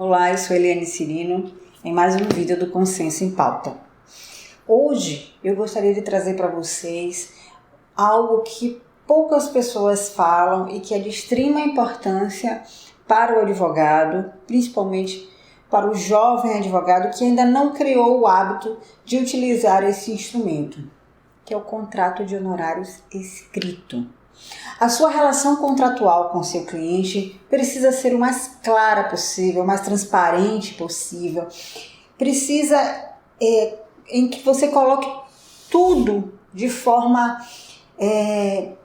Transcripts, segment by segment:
Olá, eu sou Eliane Cirino, em mais um vídeo do Consenso em Pauta. Hoje eu gostaria de trazer para vocês algo que poucas pessoas falam e que é de extrema importância para o advogado, principalmente para o jovem advogado que ainda não criou o hábito de utilizar esse instrumento, que é o contrato de honorários escrito. A sua relação contratual com seu cliente precisa ser o mais clara possível, o mais transparente possível. Precisa em que você coloque tudo de forma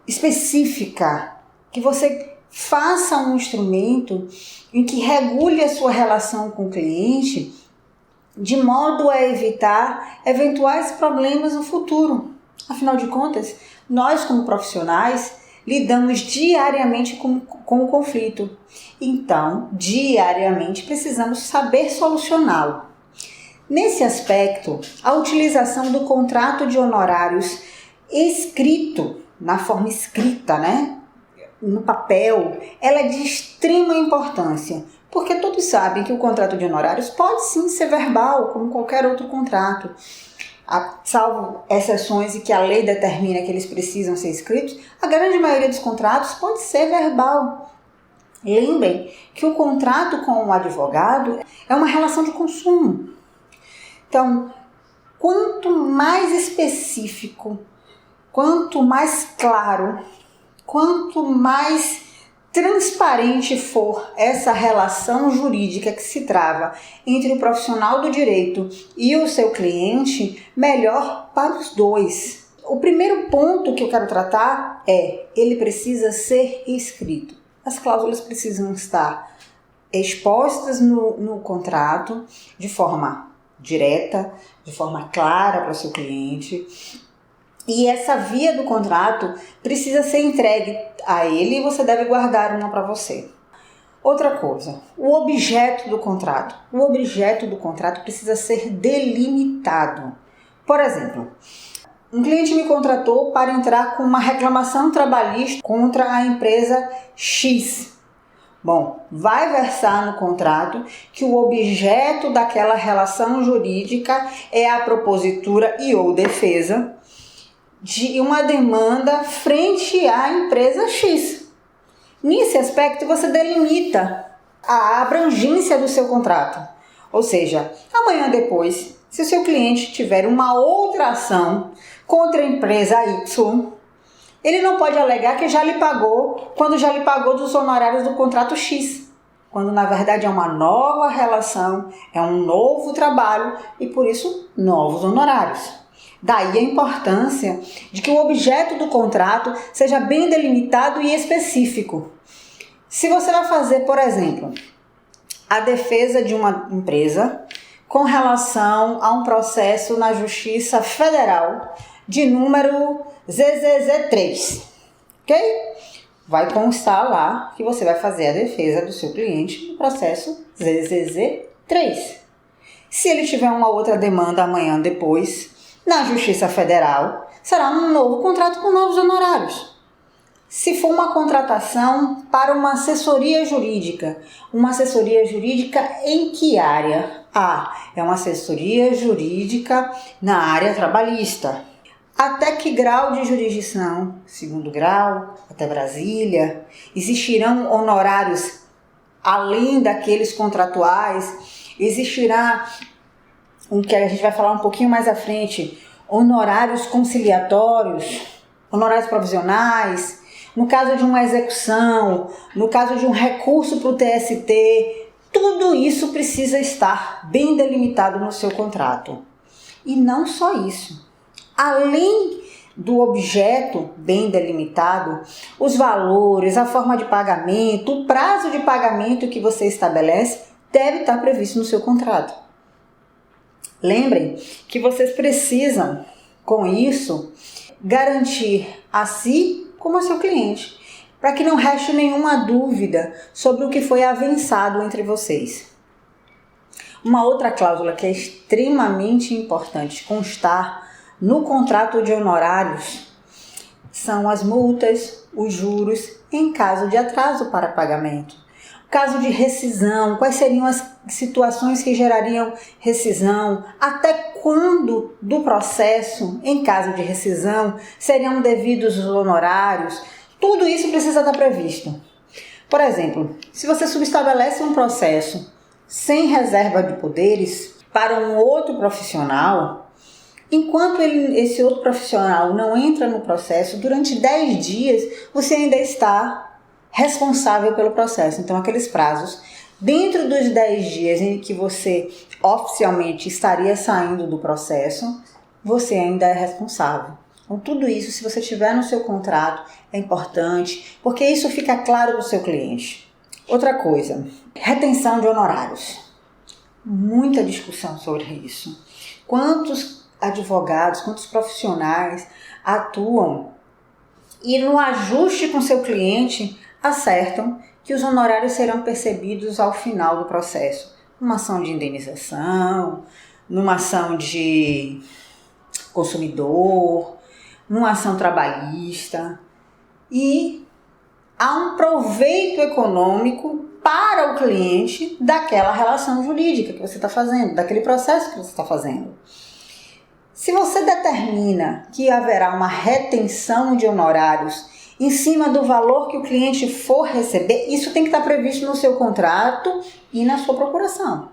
específica, que você faça um instrumento em que regule a sua relação com o cliente de modo a evitar eventuais problemas no futuro. Afinal de contas, nós como profissionais lidamos diariamente com o conflito. Então, diariamente precisamos saber solucioná-lo. Nesse aspecto, a utilização do contrato de honorários escrito, na forma escrita, no papel, ela é de extrema importância, porque todos sabem que o contrato de honorários pode sim ser verbal, como qualquer outro contrato. Salvo exceções e que a lei determina que eles precisam ser escritos, a grande maioria dos contratos pode ser verbal. Lembrem que o contrato com o advogado é uma relação de consumo. Então, quanto mais específico, quanto mais claro, quanto mais transparente for essa relação jurídica que se trava entre o profissional do direito e o seu cliente, melhor para os dois. O primeiro ponto que eu quero tratar ele precisa ser escrito. As cláusulas precisam estar expostas no contrato de forma direta, de forma clara para o seu cliente. E essa via do contrato precisa ser entregue a ele e você deve guardar uma para você. Outra coisa, o objeto do contrato. O objeto do contrato precisa ser delimitado. Por exemplo, um cliente me contratou para entrar com uma reclamação trabalhista contra a empresa X. Bom, vai versar no contrato que o objeto daquela relação jurídica é a propositura e ou defesa de uma demanda frente à empresa X. Nesse aspecto, você delimita a abrangência do seu contrato. Ou seja, amanhã depois, se o seu cliente tiver uma outra ação contra a empresa Y, ele não pode alegar que já lhe pagou quando já lhe pagou dos honorários do contrato X. Quando na verdade é uma nova relação, é um novo trabalho e por isso novos honorários. Daí a importância de que o objeto do contrato seja bem delimitado e específico. Se você vai fazer, por exemplo, a defesa de uma empresa com relação a um processo na Justiça Federal de número ZZZ3, ok? Vai constar lá que você vai fazer a defesa do seu cliente no processo ZZZ3. Se ele tiver uma outra demanda amanhã depois, na Justiça Federal, será um novo contrato com novos honorários. Se for uma contratação para uma assessoria jurídica em que área? É uma assessoria jurídica na área trabalhista. Até que grau de jurisdição? Segundo grau, até Brasília. Existirão honorários além daqueles contratuais? Existirá o que a gente vai falar um pouquinho mais à frente, honorários conciliatórios, honorários provisionais, no caso de uma execução, no caso de um recurso para o TST, tudo isso precisa estar bem delimitado no seu contrato. E não só isso. Além do objeto bem delimitado, os valores, a forma de pagamento, o prazo de pagamento que você estabelece deve estar previsto no seu contrato. Lembrem que vocês precisam, com isso, garantir a si como a seu cliente, para que não reste nenhuma dúvida sobre o que foi avançado entre vocês. Uma outra cláusula que é extremamente importante constar no contrato de honorários são as multas, os juros em caso de atraso para pagamento. Caso de rescisão, quais seriam as situações que gerariam rescisão? Até quando do processo, em caso de rescisão, seriam devidos os honorários? Tudo isso precisa estar previsto. Por exemplo, se você subestabelece um processo sem reserva de poderes para um outro profissional, enquanto esse outro profissional não entra no processo, durante 10 dias você ainda está responsável pelo processo. Então, aqueles prazos, dentro dos 10 dias em que você oficialmente estaria saindo do processo, você ainda é responsável. Então, tudo isso, se você tiver no seu contrato, é importante, porque isso fica claro para o seu cliente. Outra coisa, retenção de honorários. Muita discussão sobre isso. Quantos advogados, quantos profissionais atuam e no ajuste com seu cliente acertam que os honorários serão percebidos ao final do processo. Numa ação de indenização, numa ação de consumidor, numa ação trabalhista. E há um proveito econômico para o cliente daquela relação jurídica que você está fazendo, daquele processo que você está fazendo. Se você determina que haverá uma retenção de honorários em cima do valor que o cliente for receber, isso tem que estar previsto no seu contrato e na sua procuração.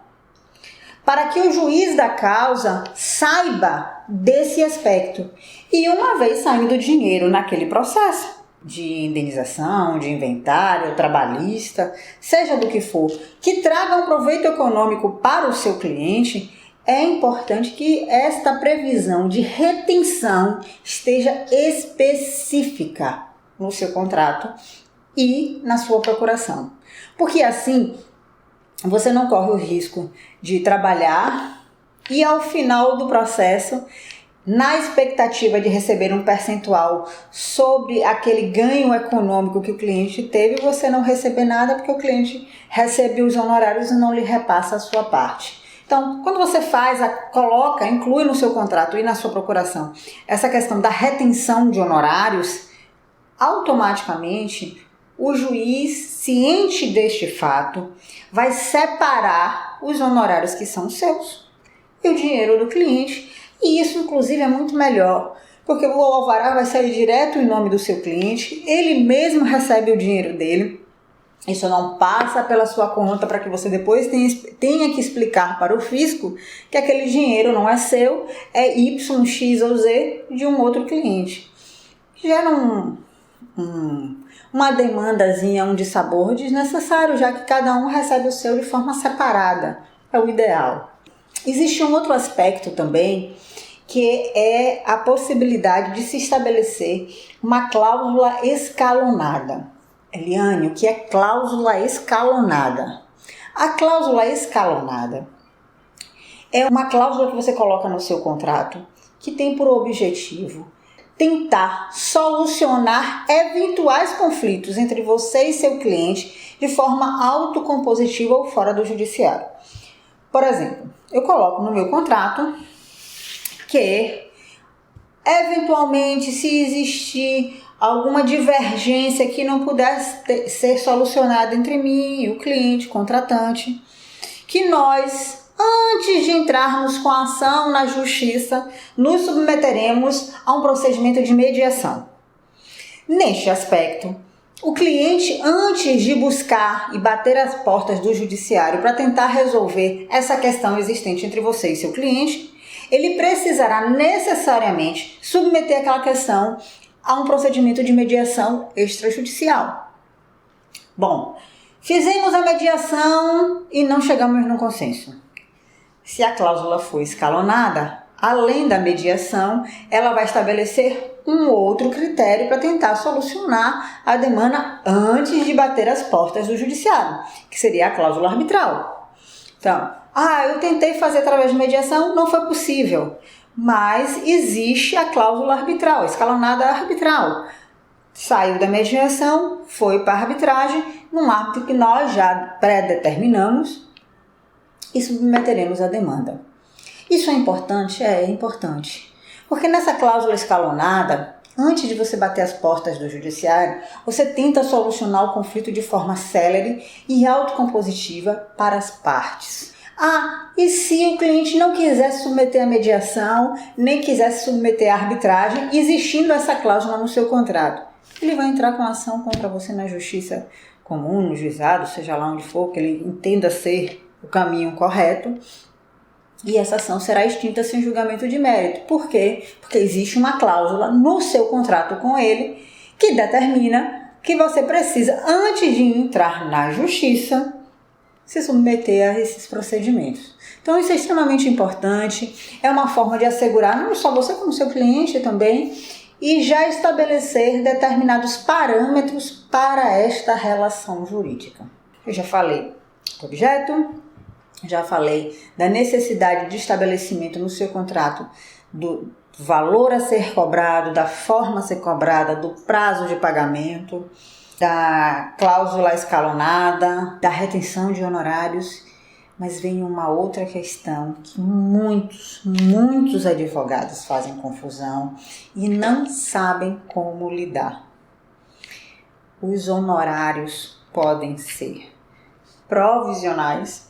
Para que o juiz da causa saiba desse aspecto. E uma vez saindo dinheiro naquele processo de indenização, de inventário, trabalhista, seja do que for, que traga um proveito econômico para o seu cliente, é importante que esta previsão de retenção esteja específica no seu contrato e na sua procuração. Porque assim você não corre o risco de trabalhar e ao final do processo, na expectativa de receber um percentual sobre aquele ganho econômico que o cliente teve, você não receber nada porque o cliente recebe os honorários e não lhe repassa a sua parte. Então, quando você inclui no seu contrato e na sua procuração essa questão da retenção de honorários, automaticamente o juiz, ciente deste fato, vai separar os honorários que são seus e o dinheiro do cliente. E isso, inclusive, é muito melhor, porque o alvará vai sair direto em nome do seu cliente, ele mesmo recebe o dinheiro dele, isso não passa pela sua conta para que você depois tenha que explicar para o fisco que aquele dinheiro não é seu, é Y, X ou Z de um outro cliente. Gera uma demandazinha, um dissabor desnecessário, já que cada um recebe o seu de forma separada, é o ideal. Existe um outro aspecto também, que é a possibilidade de se estabelecer uma cláusula escalonada. Eliane, o que é cláusula escalonada? A cláusula escalonada é uma cláusula que você coloca no seu contrato que tem por objetivo tentar solucionar eventuais conflitos entre você e seu cliente de forma autocompositiva ou fora do judiciário. Por exemplo, eu coloco no meu contrato que, eventualmente, se existir alguma divergência que não pudesse ser solucionada entre mim e o cliente, contratante, que nós, antes de entrarmos com a ação na justiça, nos submeteremos a um procedimento de mediação. Neste aspecto, o cliente, antes de buscar e bater as portas do judiciário para tentar resolver essa questão existente entre você e seu cliente, ele precisará necessariamente submeter aquela questão a um procedimento de mediação extrajudicial. Bom, fizemos a mediação e não chegamos num consenso. Se a cláusula for escalonada, além da mediação, ela vai estabelecer um outro critério para tentar solucionar a demanda antes de bater as portas do judiciário, que seria a cláusula arbitral. Então, eu tentei fazer através de mediação, não foi possível. Mas existe a cláusula arbitral, escalonada arbitral. Saiu da mediação, foi para a arbitragem, num árbitro que nós já pré-determinamos e submeteremos a demanda. Isso é importante? É importante. Porque nessa cláusula escalonada, Antes de você bater as portas do judiciário, você tenta solucionar o conflito de forma célere e autocompositiva para as partes. E se o cliente não quiser se submeter à mediação, nem quiser se submeter à arbitragem, existindo essa cláusula no seu contrato, ele vai entrar com ação contra você na justiça comum, no juizado, seja lá onde for, que ele entenda ser o caminho correto. E essa ação será extinta sem julgamento de mérito. Por quê? Porque existe uma cláusula no seu contrato com ele que determina que você precisa, antes de entrar na justiça, se submeter a esses procedimentos. Então isso é extremamente importante, é uma forma de assegurar não só você como seu cliente também, e já estabelecer determinados parâmetros para esta relação jurídica. Eu já falei do objeto, já falei da necessidade de estabelecimento no seu contrato do valor a ser cobrado, da forma a ser cobrada, do prazo de pagamento, da cláusula escalonada, da retenção de honorários. Mas vem uma outra questão que muitos advogados fazem confusão e não sabem como lidar. Os honorários podem ser provisionais,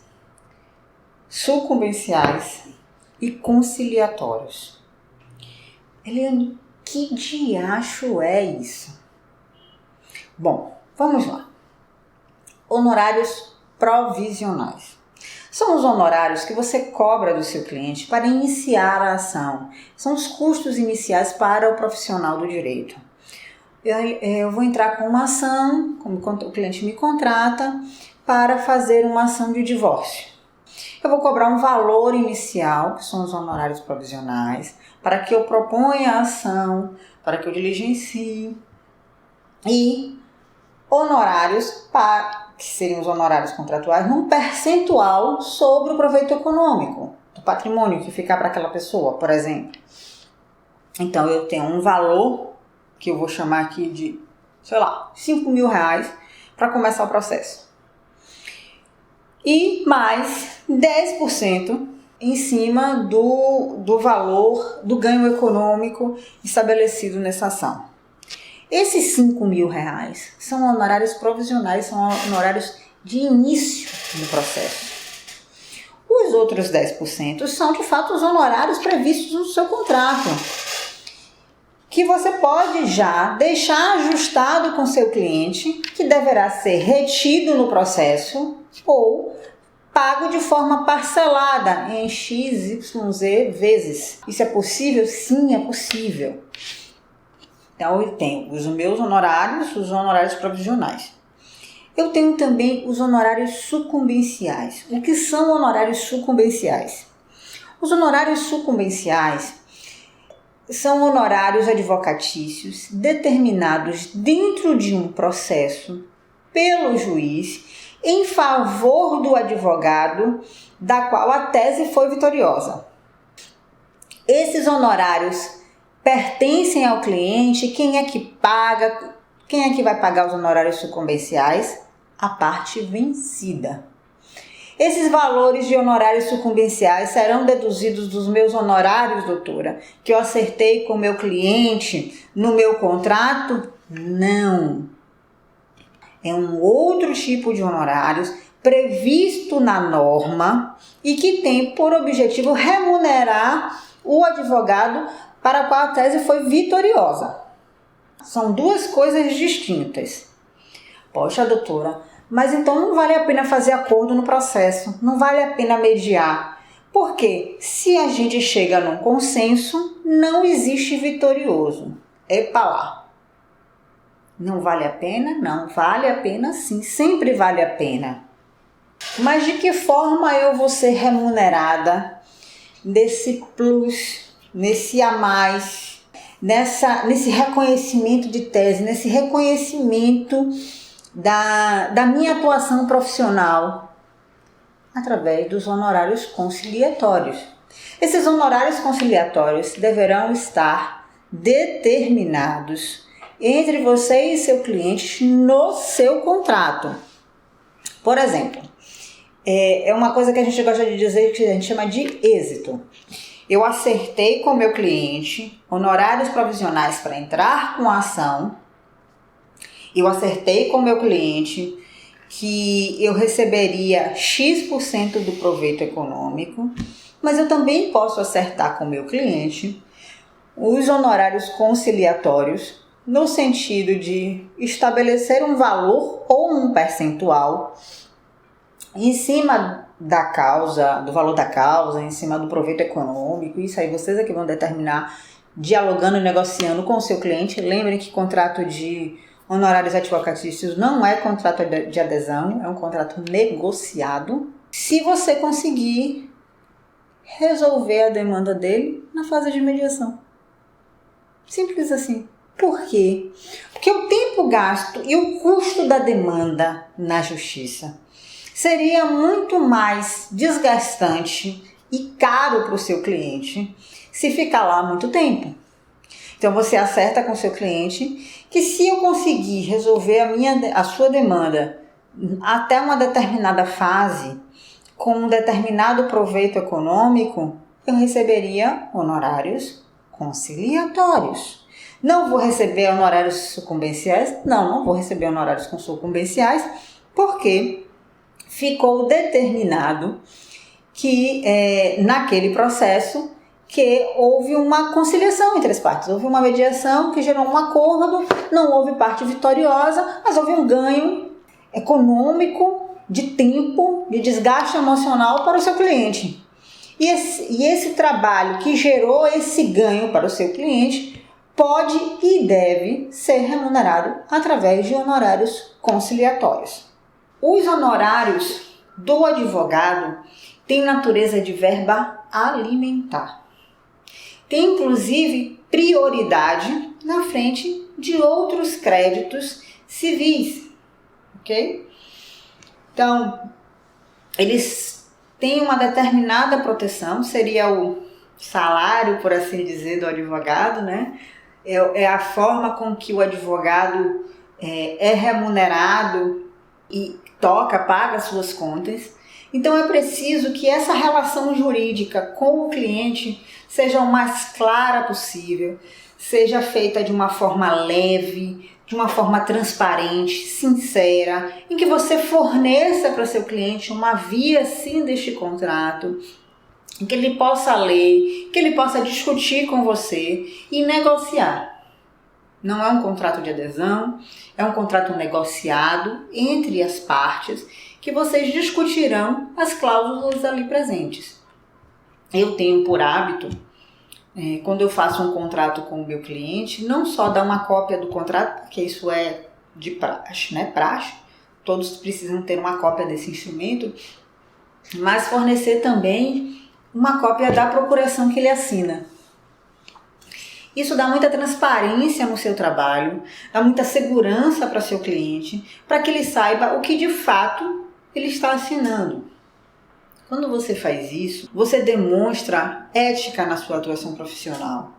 sucumbenciais e conciliatórios. Eliane, que diacho é isso? Bom, vamos lá. Honorários provisionais. São os honorários que você cobra do seu cliente para iniciar a ação. São os custos iniciais para o profissional do direito. Eu vou entrar com uma ação, como o cliente me contrata, para fazer uma ação de divórcio. Eu vou cobrar um valor inicial, que são os honorários provisionais, para que eu proponha a ação, para que eu diligencie, e honorários que seriam os honorários contratuais, num percentual sobre o proveito econômico, do patrimônio que ficar para aquela pessoa, por exemplo. Então eu tenho um valor, que eu vou chamar aqui de, R$5.000 para começar o processo. E mais 10% em cima do valor do ganho econômico estabelecido nessa ação. Esses R$5.000 são honorários provisionais, são honorários de início do processo. Os outros 10% são, de fato, os honorários previstos no seu contrato, que você pode já deixar ajustado com seu cliente, que deverá ser retido no processo ou pago de forma parcelada em X, Y, Z vezes. Isso é possível? Sim, é possível. Então, eu tenho os meus honorários, os honorários provisionais. Eu tenho também os honorários sucumbenciais. O que são honorários sucumbenciais? Os honorários sucumbenciais são honorários advocatícios determinados dentro de um processo pelo juiz em favor do advogado da qual a tese foi vitoriosa. Esses honorários pertencem ao cliente. Quem é que paga? Quem é que vai pagar os honorários sucumbenciais? A parte vencida. Esses valores de honorários sucumbenciais serão deduzidos dos meus honorários, doutora, que eu acertei com o meu cliente no meu contrato? Não. É um outro tipo de honorários previsto na norma e que tem por objetivo remunerar o advogado para o qual a tese foi vitoriosa. São duas coisas distintas. Poxa, doutora, mas então não vale a pena fazer acordo no processo, não vale a pena mediar. Porque se a gente chega num consenso, não existe vitorioso. Epa lá. Não vale a pena? Não, vale a pena sim, sempre vale a pena. Mas de que forma eu vou ser remunerada desse plus, nesse a mais, nesse reconhecimento de tese, nesse reconhecimento da minha atuação profissional? Através dos honorários conciliatórios. Esses honorários conciliatórios deverão estar determinados entre você e seu cliente no seu contrato. Por exemplo, é uma coisa que a gente gosta de dizer que a gente chama de êxito. eu acertei com o meu cliente honorários provisionais para entrar com a ação, eu acertei com o meu cliente que eu receberia X% do proveito econômico, mas eu também posso acertar com o meu cliente os honorários conciliatórios, no sentido de estabelecer um valor ou um percentual em cima da causa, do valor da causa, em cima do proveito econômico. Isso aí vocês é que vão determinar, dialogando e negociando com o seu cliente. Lembrem que contrato de honorários advocatícios não é contrato de adesão, é um contrato negociado. Se você conseguir resolver a demanda dele na fase de mediação. Simples assim. Por quê? Porque o tempo gasto e o custo da demanda na justiça seria muito mais desgastante e caro para o seu cliente se ficar lá muito tempo. Então você acerta com o seu cliente que se eu conseguir resolver a sua demanda até uma determinada fase, com um determinado proveito econômico, eu receberia honorários conciliatórios. Não vou receber honorários sucumbenciais? Não vou receber honorários sucumbenciais, porque ficou determinado que naquele processo que houve uma conciliação entre as partes, houve uma mediação que gerou um acordo, não houve parte vitoriosa, mas houve um ganho econômico, de tempo, de desgaste emocional para o seu cliente. E esse trabalho que gerou esse ganho para o seu cliente pode e deve ser remunerado através de honorários conciliatórios. Os honorários do advogado têm natureza de verba alimentar. Tem inclusive prioridade na frente de outros créditos civis, ok? Então, eles têm uma determinada proteção, seria o salário, por assim dizer, do advogado, né? É a forma com que o advogado é remunerado e paga suas contas. Então é preciso que essa relação jurídica com o cliente seja o mais clara possível, seja feita de uma forma leve, de uma forma transparente, sincera, em que você forneça para o seu cliente uma via sim deste contrato, em que ele possa ler, que ele possa discutir com você e negociar. Não é um contrato de adesão, é um contrato negociado entre as partes, que vocês discutirão as cláusulas ali presentes. Eu tenho por hábito, quando eu faço um contrato com o meu cliente, não só dar uma cópia do contrato, porque isso é de praxe, né? Praxe, todos precisam ter uma cópia desse instrumento, mas fornecer também uma cópia da procuração que ele assina. Isso dá muita transparência no seu trabalho, dá muita segurança para seu cliente, para que ele saiba o que de fato ele está assinando. Quando você faz isso, você demonstra ética na sua atuação profissional.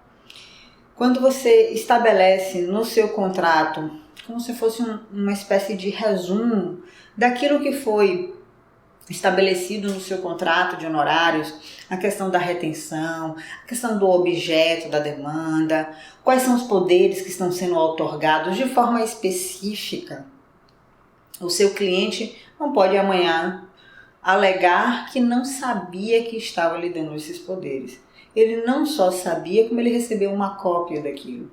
Quando você estabelece no seu contrato, como se fosse uma espécie de resumo daquilo que foi estabelecido no seu contrato de honorários, a questão da retenção, a questão do objeto da demanda, quais são os poderes que estão sendo outorgados de forma específica. O seu cliente não pode amanhã alegar que não sabia que estava lhe dando esses poderes. Ele não só sabia, como ele recebeu uma cópia daquilo.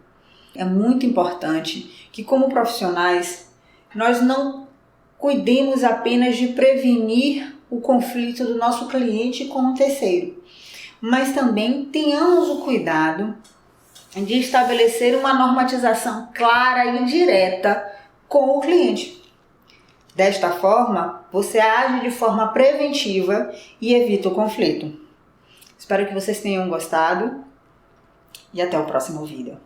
É muito importante que, como profissionais, nós não cuidemos apenas de prevenir o conflito do nosso cliente com o terceiro, mas também tenhamos o cuidado de estabelecer uma normatização clara e direta com o cliente. Desta forma, você age de forma preventiva e evita o conflito. Espero que vocês tenham gostado e até o próximo vídeo.